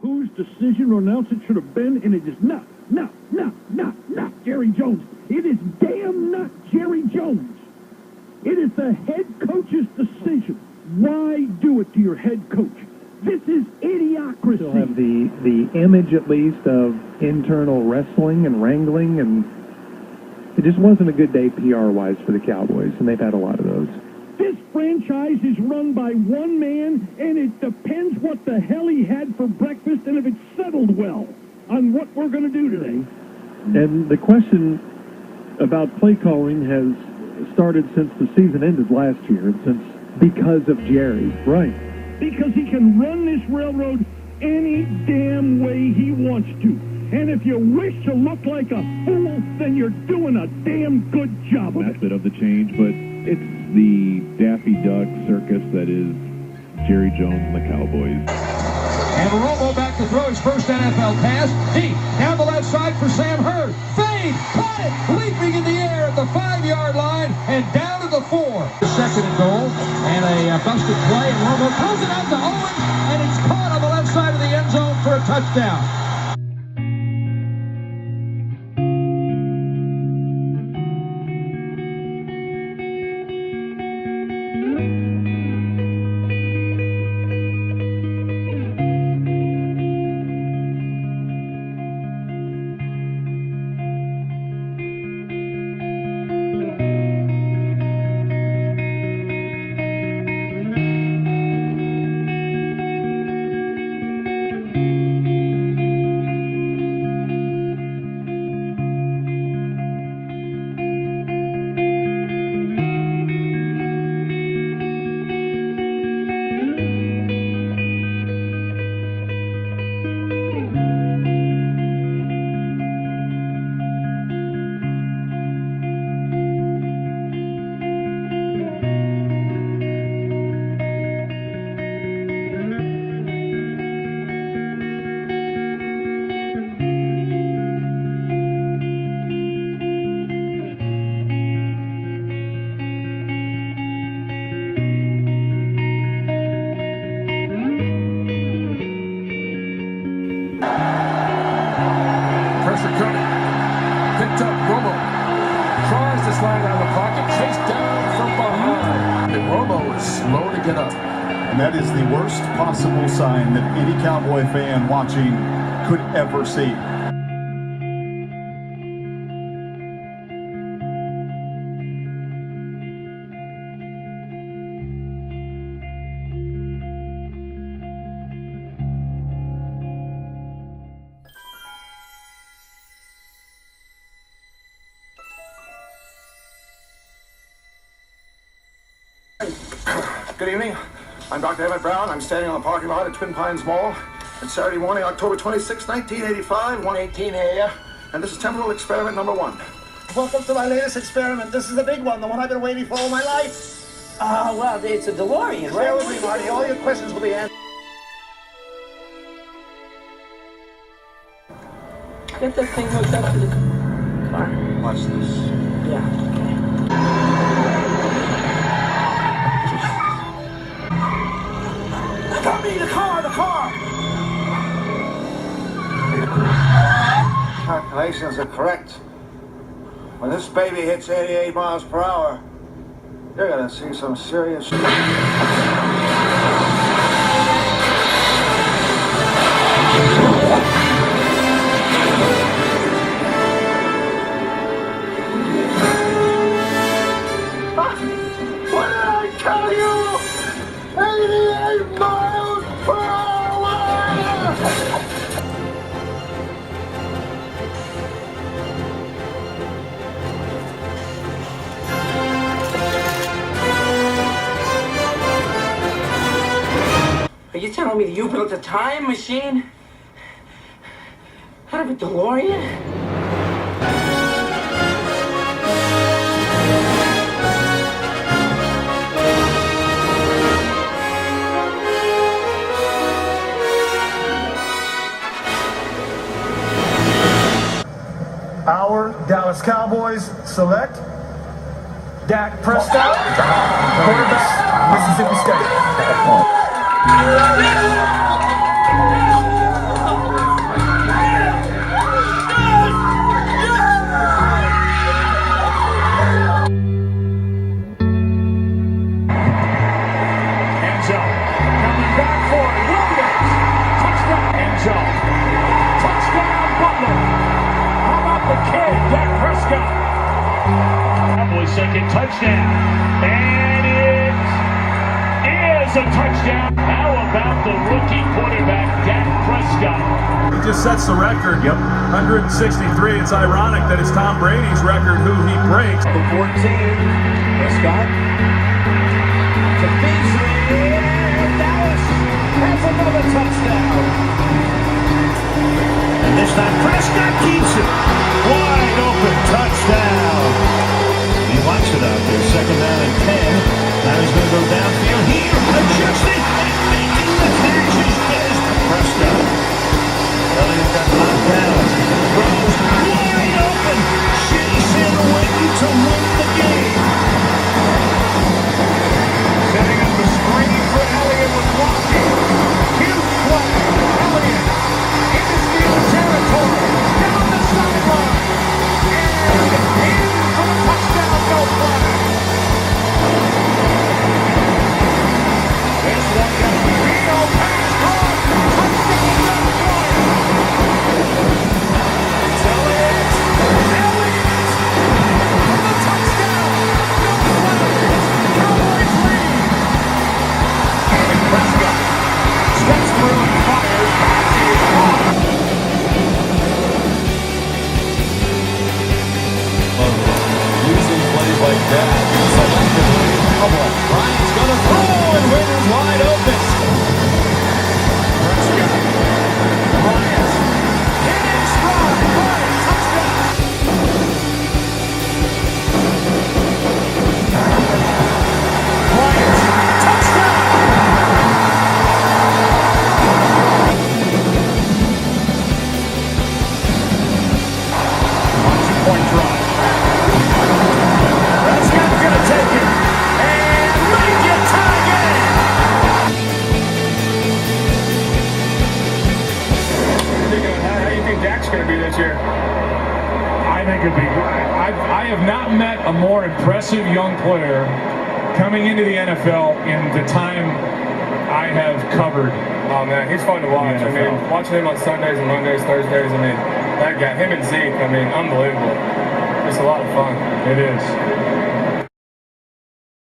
Whose decision or announce it should have been, and it is not Jerry Jones. It is damn not Jerry Jones. It is the head coach's decision. Why do it to your head coach? This is idiocracy. Still have the image, at least, of internal wrestling and wrangling, and it just wasn't a good day PR-wise for the Cowboys, and they've had a lot of those. This franchise is run by one man, and it depends what the hell he had for breakfast and if it's settled well on what we're going to do today. And the question about play calling has started since the season ended last year, because of Jerry. Right. Because he can run this railroad any damn way he wants to. And if you wish to look like a fool, then you're doing a damn good job of it. Method of the change, but it's the Daffy Duck circus that is Jerry Jones and the Cowboys. And Romo back to throw his first NFL pass. Deep down the left side for Sam Hurd. Fade, caught it, leaping in the air at the 5-yard line and down to the 4. Second and goal, and a busted play, and Romo throws it out to Owens, and it's caught on the left side of the end zone for a touchdown. Pressure coming. Picked up. Romo tries to slide out of the pocket. Chased down from behind. And Romo is slow to get up. And that is the worst possible sign that any Cowboy fan watching could ever see. Good evening. I'm Dr. Emmett Brown. I'm standing on the parking lot at Twin Pines Mall. It's Saturday morning, October 26, 1985, 1:18 a.m. And this is temporal experiment number 1. Welcome to my latest experiment. This is the big one, the one I've been waiting for all my life. Well, it's a DeLorean, right? Bear with me, Marty. All your questions will be answered. Get this thing hooked up to the car. Watch this. Yeah, okay. Got me! The car! Calculations are correct. When this baby hits 88 miles per hour, you're gonna see some serious shit. What did I tell you? 88 miles per hour! Are you telling me that you built a time machine out of a DeLorean? Dallas Cowboys select Dak Prescott, quarterback, Mississippi State. End zone. Coming back for it. Williams. Touchdown. End zone. Touchdown, Butler. How about the kid, Dak Prescott? Cowboys' second touchdown. And it is a touchdown. How about the rookie quarterback, Dak Prescott? He just sets the record. Yep. 163. It's ironic that it's Tom Brady's record who he breaks. The 14. Prescott. To Beasley. And Dallas has another touchdown. And this time Prescott keeps it. Wide open touchdown. He likes it out there. Second down and 10. Now he's going to go downfield here. Adjusted and making the catches is Prescott. Elliott got knocked down. Throws wide open. Chasing waiting to win the game. Setting up the screen for Elliott with blocking. Huge play. Elliott in his field territory. Down the sideline. And in for the touchdown, no flag. This one got a Reno pass caught. Touchdown, Matt Bryant. It's Elliott. Elliott for the touchdown. No flag. Cowboys lead. And Prescott steps through and fires. He is caught. Using plays like that selectively. Bryant's gonna throw and Ritter's wide open. Prescott. Bryant. Hitting stride. Bryant. Touchdown. Bryant. Touchdown. Two-point drive. Prescott's gonna take it and make it tie game. How do you think Dak's gonna be this year? I think it'd be. I have not met a more impressive young player coming into the NFL in the time I have covered. Oh man, he's fun to watch. I mean, watching him on Sundays and Mondays, Thursdays, I mean, that guy, him and Zeke, I mean, unbelievable. It's a lot of fun. It is.